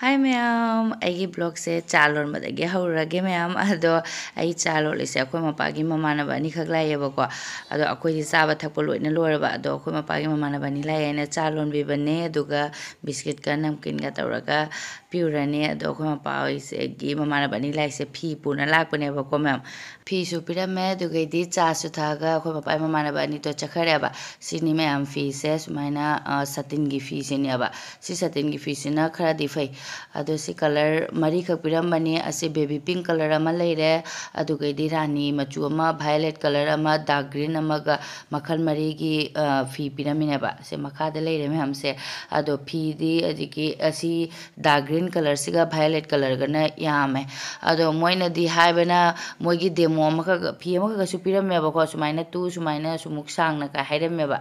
Hi ma'am, I blog se chalon madage haurage ma'am ado ai chalo lise akoi mapagi mamana bani khaglai yebako ado akoi chaba thakpo loina loraba ado akoi mapagi mamana bani lai na chalon bi bane aduga biscuit ka namkin ga tawraga piurane ado akoi mapa ise gi mamana bani lai se phi puna lakpane bako ma'am phi su pirame aduga di cha su thaga akoi mapa mamana bani to chakhare ba sini ma'am phi se sumaina satin gi phi sini aba si satin gi phi sina khara di fai ado si color mari khak piramani ase baby pink color ama leire adu gaidi rani machu ama violet color ama dark green ama ga makhal mari gi fi piramine ba se makha de leire me hamse ado fi di ajiki asi dark green color siga violet color ga na yame ado moina di haibana moigi demo ama ka fi ama ka su pirame ba ko sumaina tu sumaina sumuk sang na ka hairame ba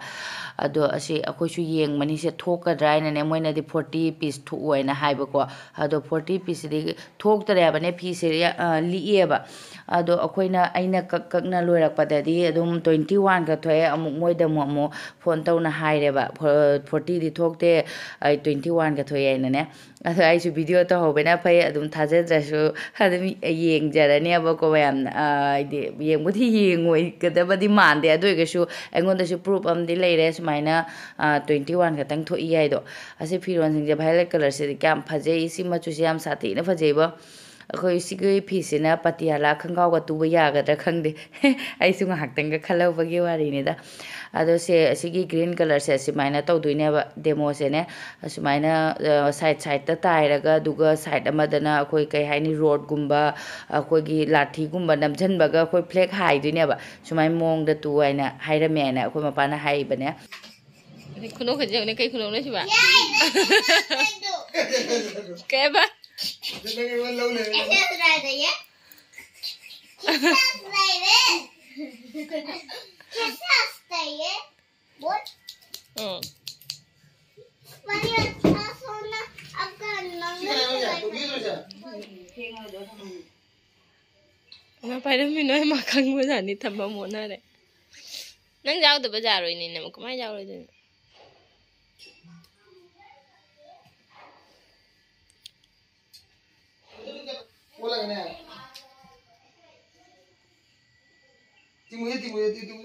ado asi akoi su yeng mani se thoka dry na ne moina di 40 piece thu oina haiba ko ado 40 piece di thok tare ba ne phi se li ba ado akoina aina kakna loirak padadi adum 21 ka thoe amuk moida mo phone tauna haire ba 40 di thokte 21 ka thoe aina ne ado ai su video to hobena phai adum thaje jasu adum yeng jarane ba ko yam ide yeng budi yeng oi kadabadi mande ado gesu engonda su proof am di leire sumaina 21 ka tang thoi ai do ase firon sing je violet color se kyam phaje isi machu se am sati na phaje ba akhoi sigi pisina patiala khangau ga tuba yaga da khangde ai su ngak tang ga khalau ba gi wari ne da ado se sigi green color se simaina to duine ba demo se ne sumaina side side ta tairaga duga side amadana akhoi kai haini road gumba akhoi gi lathi gumba namjan baga akhoi flag hai duine ba sumai mong da tu aina hairame na akhoi mapana hai bane kuno khajau ne kai kuno ne siba ke ba Ngapai dah minum makan gula ni tambah mana deh. Nang jauh tu bazaar ini nama kemana jauh itu?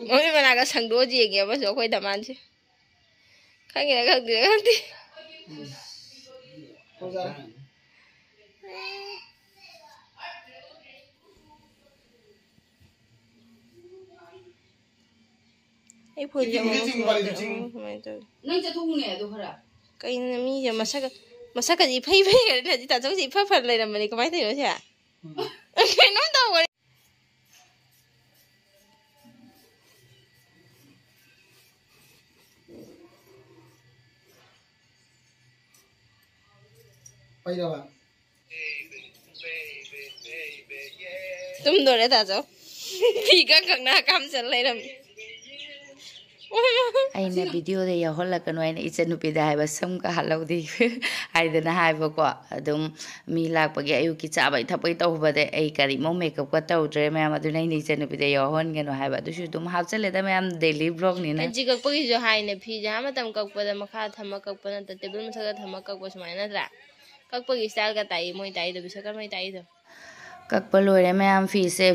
Mami mana agak sang dua je ya, bos aku itu mana sih? Kang ini kang dia nanti. Ai phơi cho nang cha thung ne do khara kai na mi ya masaka ji phai phai ga ji ta chau ji pha pha lai ram ni kamai thai ro cha kai no do wa pai ra ba tum do re ta chau phi ka kang na kam chal lai ram aina video de ya holla kanu aina ichanu pe da ba sam ka halawdi aidana haiba ko adum mi lakpagi ayu ki chabai thapai tawba de ai kari mo makeup ka tawdre ma'am aduna ni ichanu pe de ya hon ganu haiba dusu dum hapchale da ma'am daily vlog ni na ji kak pagi jo hai ne phi ja matam kak pa da makha thama kak pa na table masaka thama kak pa sumaina dra kak pagi style ka tai moi tai do bisakar moi tai do kakpa loire ma'am fi se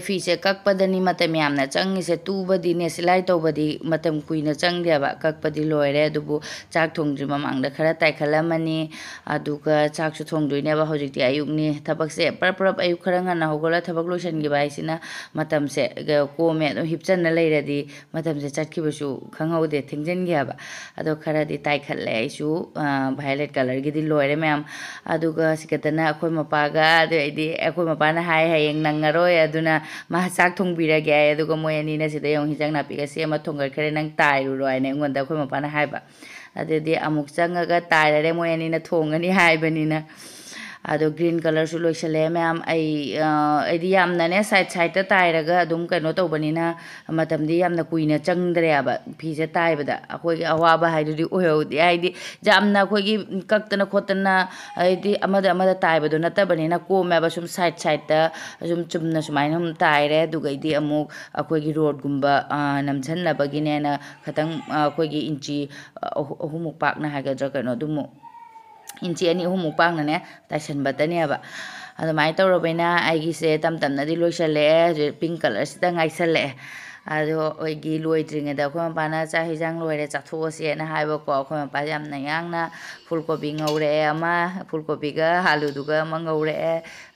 kakpa dani matam yamna changi se tubadi ne silai tawbadi matam kuina changde ba kakpa di loire dubu chak thongdri mamang da khara tai khalamani aduga chak su thongdoi ne ba hojik ti ayuk ni thabak se prap ayuk khara nga na hogola thabak lotion gi bai sina matam se ko me do hipchan na leire di matam se chatki basu khangau de thingjen gi ba ado khara di tai khalle aisu violet color gi di loire ma'am aduga sikatana akhoi mapa ga adu idi akhoi mapa na hayeng nangaroi aduna ma chak thongbirage aduga moi ani na sida yong hijang na piga se ma thongar khare nang tai ru roi ne ngonda khoi mapana haiba adedi amuk changaga tairare moi ani na thongani haibani na ado green color su loisale ma'am ai edi yamna ne side ta tairaga adum kano tawbanina matamdi yamna kuina changdre aba phi se taibada akoi awaba haidudi oyodi aidi jamna khoi gi kaktana khotana aidi amada taibado natabanina ko me ba sum side ta sum chumna sumaina hum taire duga idi amuk akoi gi road gumba namjanna bagine na khatang akoi gi inchi ahumuk pak na hagadra kano dumu इंची अनी अहुमुक पांगने ताइसनबतनेबा अदुमाय तौरबैना आइगिसे तम तमनादि लोइसले pink colour सिदा गाइसले अदो ओइगी लोइद्रिङेदा अखोय मपाना चा हिजांग लोइरे चाथोसेना हाइबको अखोय मपा यामना यांगना फुलकोबी ngौरे अमा फुलकोबीगा आलूदुगा मंगौरे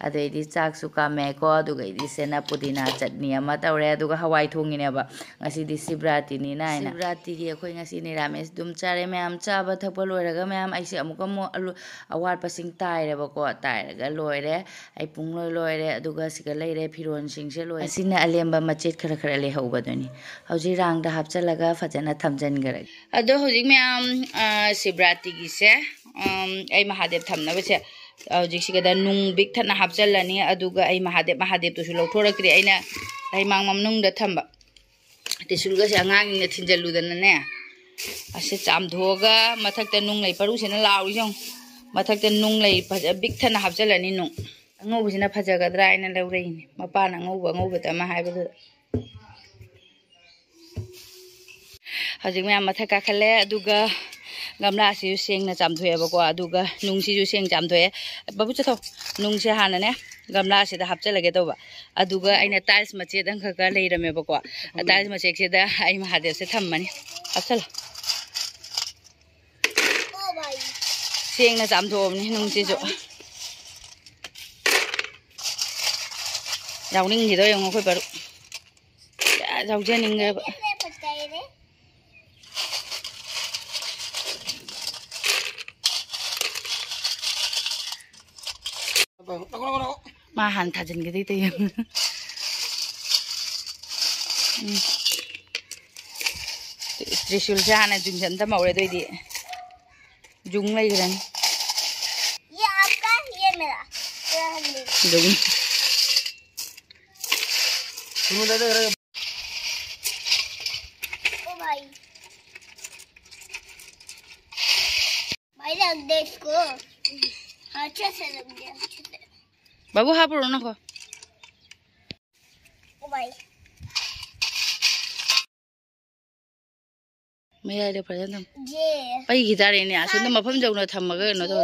अदैदि चाकसु कामेको दुगैदि सेना पुदीना चटनी अमा तौरे दुगा हवाई थोंगिनेबा ngasi शिवरात्रि नि नाइना शिवरात्रि गी अखोय ngasi निरामेस दुम चारे मैम चाबा थप लोइरगा मैम आइसे अमुका मो अवार पसिंग ताइरेबको ताइरगा लोइरे आई पुंग लोइरे अदुगा सिगा लेरे फिरोन सिंगसे लोइ असिना अलेम्बा मचेत खरा खरा ले हौबदनी हौजी रांगदा हापचलगा फजना थमजनगरे अदो हौजी मैम शिवरात्रि गी से आई महादेव थमनबसे हौजी सिगदा नुंग बिग थना हापचलनी अदुगा आई महादेव तुसु लौथोरक्री आइना आई मांग ममनुंगदा थंबा तिसुलगा से अंगांगिंगना थिंजलुदनने असे चामधोगा मथक्ता नुंग लै परुसेना लाउरिजों मथक्ता नुंग लै बिग थना हापचलनी नुंग अंगौबसिना फजगद्रा आइना लौरैनी मपाना अंगौबता मा हाइबदु हजिक मैम मथक काखले अदुगा गमला से सेंगना चामथोएबको अदुगा नुंगसिजु सेंग चामथोए बाबु चथो नुंगसे हानने गमला से हापचलगे तौबा अदुगा आइना टाइल्स मचेद अंखका लेरमेबको टाइल्स मचेकसेदा आई महादेव से थम्मनी हापचल ओ भाई सेंगना चामथोबनी नुंगसिजु जाउनिंगिदो यंगो खै पारु जाउजनिंगे मा हान थाजनगदि त यं त्रिशूल से हाना जुंगसन त मौरे दोइदि जुंग लैगरन ये आपका ये मेरा जुंग सुनो दादा ओ भाई लग दे इसको अच्छे से लग गया बाबू हाँ पढ़ो ना को ओ भाई मैं यार पढ़ा था ये भाई गिटार इन्हें आसुन तो मफम जाऊँ ना थम मगर ना तो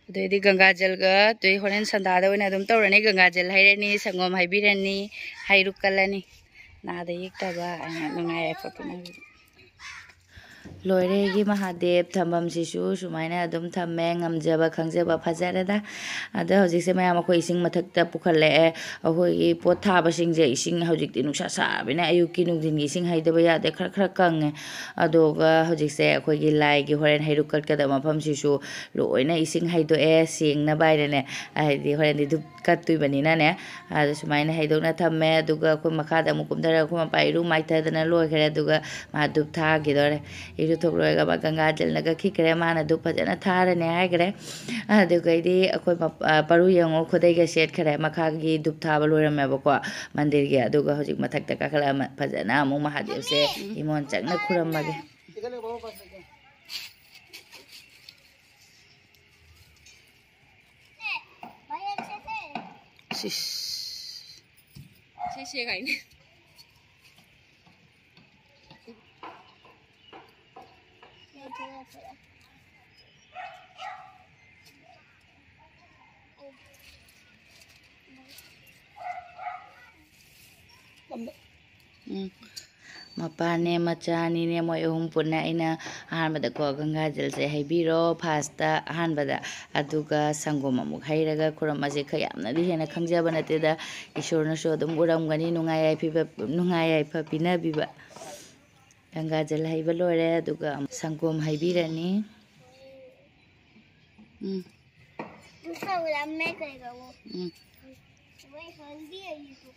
अदैदि गंगा जलगा तुई होरेन संदादा ओइना अदुम तौरनी गंगा जल हाइरनी संगोम हाइबिरनी हाइरुक कलनी नादा येक्तबा आइना नुंगाय फपिना लोइरेगी महादेव थम्बम सिसु सुमाइना अदुम थम्मे ngamjaba खंगजबा फजरदा अदा हजिसे मयाम अखोय इसिंग मथक्ता पुखले अखोयगी पोत थाबा सिंगजे इसिंग हजिकति नुसा साबिना अयुकी नुंदिनगी इसिंग हाइदबा यादे खर खर कंगे अदोगा हजिसे अखोयगी लाइगी होरेन हाइरुक कटकदा मफम सिसु लोइना इसिंग हाइदोए सेंगना बाइरने आइदि होरेन दि कत्तुइबनिना ने अदा सुमाइना हाइदोना थम्मे अदुगा अखोय मखादा मुकुमदरा अखोय पाइरु माइथदना लोइखरे अदुगा मा दुप थागिदोरे इरु थोकरोगा बा गंगा जलनगा खिखरे माना दुप फजना थारने हाइगरे अदुगैदि अखोय परू यंगो खुदैगा सेट खरे मखागी दुप थाबा लोइरमेबको मंदिरगी अदुगा हजिक मथक्ता काखला फजना अमु महादेव से इमोन चंगना खुरमगे से गाइने मपाने मचानी ने मोय अहुम पुन्ना इना अहानबदा को गंगा जल से हाइबिरो फास्टा अहानबदा अदुगा संगोम अमुक हाइरगा खुरमजे खयामनदि हेना खंगजबा नतेदा ईश्वरनसु अदुम उरमगनी नुंगाय पिना बिबा गंगा जल हाइबा लोरे अदुगा संगोम हाइबिरनी दूसरा उरम में करेगा वो वही हल्दी है ये तो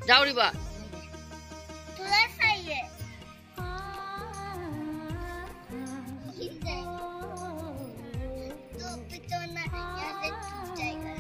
जाओ बा थोड़ा सा ही है तो पिटोना यहाँ से टूट जाएगा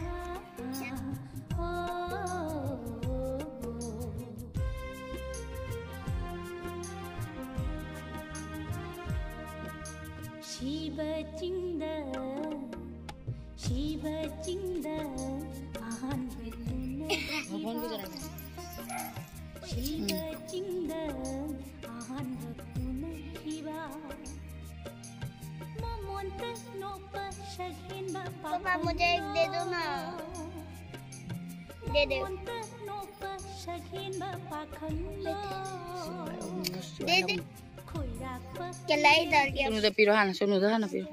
पापा मुझे एक दे दो ना, दे दे दे दे चला इधर गया सुनो तो पीरो हाना सुनो तो हाना पीरो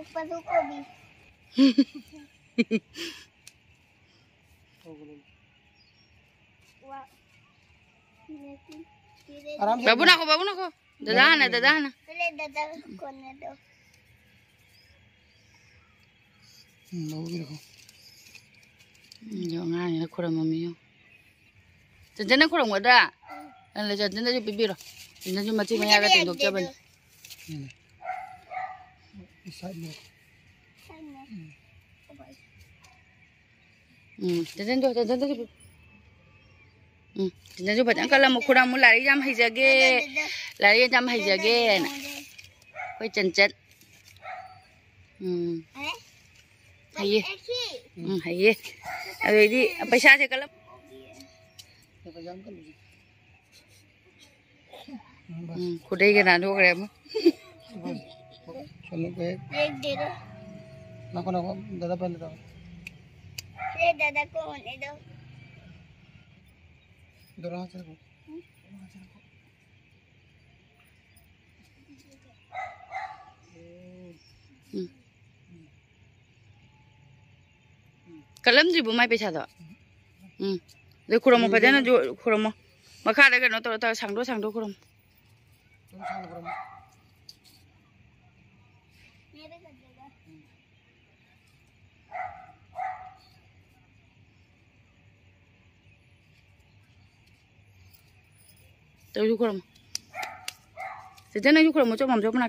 ऊपर को भी बाबू ना को दादा हाना ले दादा को ने दो बाबू भी रखो जो ngani na khura mami yo chân na khura ngoda anh là chân na ju bibiro chân ju machi maya ga tendok cha ban chân ju chân ju bat angkala mo khura mu lari jam haijage na koi chân hay hay rồi đi पैसा से कलम खुदे के ना ढोक रहे हम चलो के एक दे दो ना को दादा पहले दो ले दादा को होने दो दोनों हाथ से कलम जी बुमाई पैसा दो दे खुरम फजन जो खुरम मखा दे कनो तो सांदो खुरम मेरे कर देगा तो जो खुरम से जन जो खुरम जो मम जो बना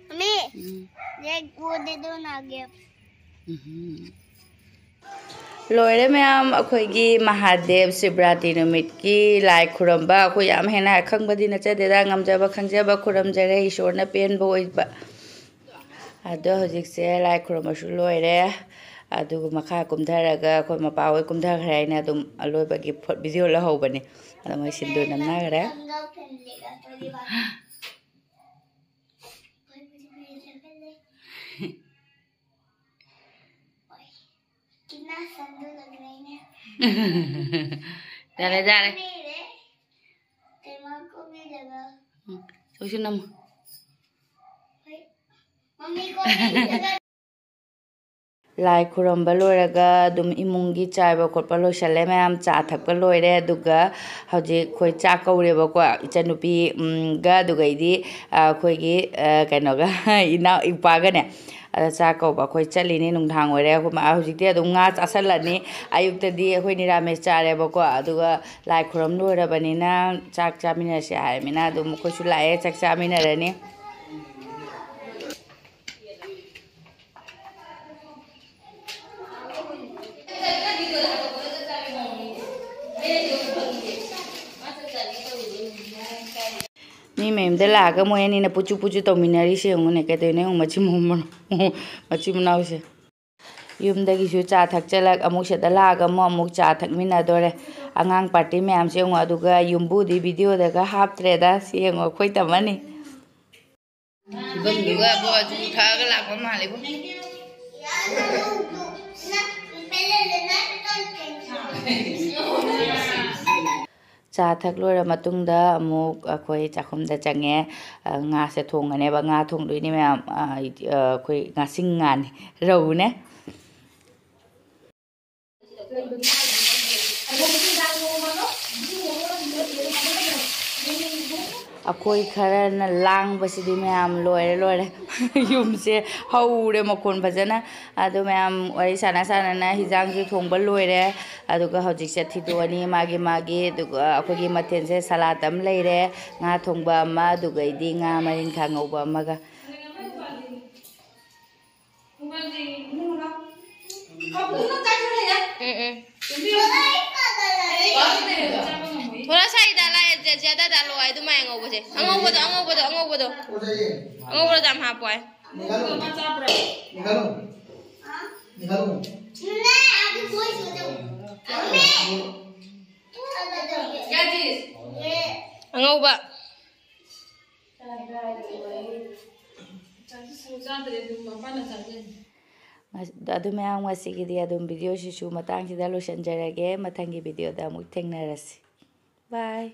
मम्मी एक वो दे दो ना गिफ्ट लोरे मैम अखोगी महादेव शिवरात्रि नुमित की लाई खुरम्बा अखो याम हेना खंगबदी नचदेदा ngamjaba खंगजबा खुरमजरे ईश्वरना पेनबो ओइबा अदो हजिकसे लाई खुरमसु लोरे अदुगु मखा कुमधरगा अखो मपा ओइ कुमधरखराइना अदुम अलोइबगी वीडियो लहौबनी अदो मै सिंदूर नमनागरे कितना सुंदर लग रही है जा रहे तेमा को भी लगा सोचो नम मम्मी को भी लगा लाई खुरम्बा लोरगा दुम इमुंगी चाइबा खोटपा लोइसले मैम चा थकपा लोइरे दुगा हौजे खोइ चा कौरेबको इचनुपी गा दुगैदी खोइगी कैनोगा इना इपागने चा कौबा खोइ चलिनी नुंगथांग ओइरे खोमा हौजिकते अदुम nga चासलनी अयुक्तदी खोइ निरामेश चारेबको अदुगा लाई खुरम लोरबनिना चाक चामिनसे हायमिना अदुम खोइसु लाए चाक चामिनरनी मी मैम दे लागा मोयनी ने पुचु पुचु तौमिनरी से होंगने कदने मची मनाव से युमदगिसु चा थकचलक अमुक सेदा लागा अमुक चा थकमिनादोरे आंगांग पार्टी मैम से होंग अदुगा युमबुदी वीडियो दगा हापत्रेदा सेंगो खोइ तमनी बंदुगा बो अजु थागा लागा मालेबो चा थक लोरा मतुंगदा अमुक अखोइ चाखुमदा चंगे nga से थोंगने बा nga थोंदुइनी मैम अखोइ ngaसिंग ngaनि रौने अखोइ खरन लांगबसिदि मैम लोरे युमसे हौरे मखोन फजना अदु मैम वरि साना साना हिजांगजु थोंबा लोरे अदुगा हौजिकसे थिदोनी मागी अदुगा अखोइगी मथेनसे सलाद अम लेरे nga थोंबा अमा अदुगैदि nga मरिन खांगौबा अमागा थोड़ा सा इधर लाए ज्यादा डालो आए तो मैं अंगों बजे अंगों बदो जाम हाँ पाए निकालो आगे कोई क्या चीज अंगों बा ꯑꯗꯨ ꯃꯌꯥꯝ ꯉꯁꯤꯒꯤꯗꯤ ꯑꯗꯨꯝ ꯚꯤꯗꯤꯑꯣꯁꯤꯁꯨ ꯃꯇꯥꯡꯁꯤꯗ ꯂꯣꯏꯁꯤꯟꯖꯔꯒꯦ ꯃꯊꯪꯒꯤ ꯚꯤꯗꯤꯑꯣꯗ ꯑꯃꯨꯛ ꯊꯦꯡꯅꯔꯁꯤ ꯕꯥꯏ